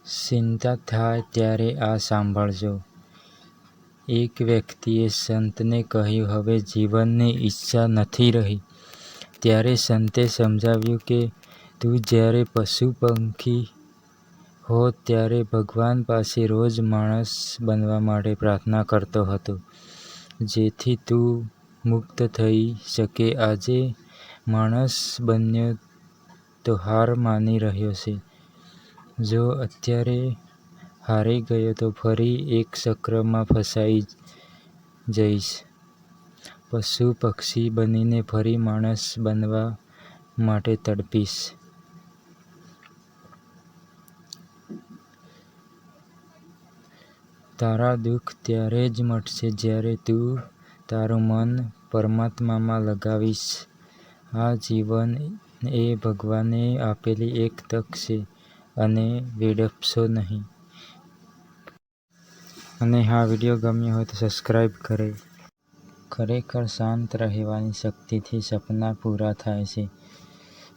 ચિંતા થાય ત્યારે આ સાંભળજો. એક વ્યક્તિએ સંતને કહ્યું, હવે જીવનની ઈચ્છા નથી રહી. ત્યારે સંતે સમજાવ્યું કે તું જ્યારે પશુ પંખી હોત ત્યારે ભગવાન પાસે રોજ માણસ બનવા માટે પ્રાર્થના કરતો હતો, જેથી તું મુક્ત થઈ શકે. આજે માણસ બન્યો તો હાર માની રહ્યો છે. જો અત્યારે હારી ગયો તો ફરી એક ચક્રમાં ફસાઈ જઈશ. પશુ પક્ષી બનીને ફરી માણસ બનવા માટે તડપીશ. તારા દુઃખ ત્યારે જ મટશે જ્યારે તું તારું મન પરમાત્મામાં લગાવીશ. આ જીવન એ ભગવાને આપેલી એક તક છે, અને વેડફશો નહીં. અને હા, વિડીયો ગમ્યો હોય તો સબસ્ક્રાઇબ કરે. ખરેખર શાંત રહેવાની શક્તિથી સપના પૂરા થાય છે.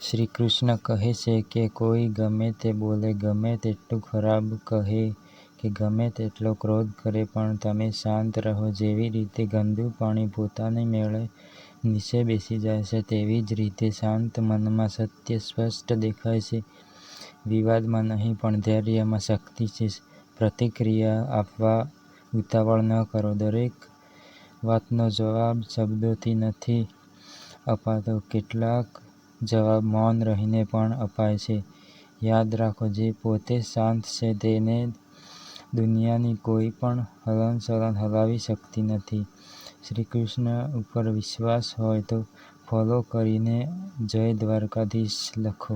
શ્રી કૃષ્ણ કહે છે કે કોઈ ગમે તે બોલે, ગમે તેટલું ખરાબ કહે કે ગમે તેટલો ક્રોધ કરે, પણ તમે શાંત રહો. જેવી રીતે ગંદુ પાણી પોતાની મેળે નીચે બેસી જાય છે, તેવી જ રીતે શાંત મનમાં સત્ય સ્પષ્ટ દેખાય છે. વિવાદમાં નહીં પણ ધૈર્યમાં શક્તિ છે. પ્રતિક્રિયા આપવા ઉતાવળ ન કરો. દરેક વાતનો જવાબ શબ્દોથી નથી અપાતો. કેટલાક જવાબ મૌન રહીને પણ અપાય છે. યાદ રાખો, જે પોતે શાંત છે તેને દુનિયાની કોઈ પણ હલનચલન હલાવી શકતી નથી. શ્રી કૃષ્ણ ઉપર વિશ્વાસ હોય તો ફોલો કરીને જય દ્વારકાધીશ લખો.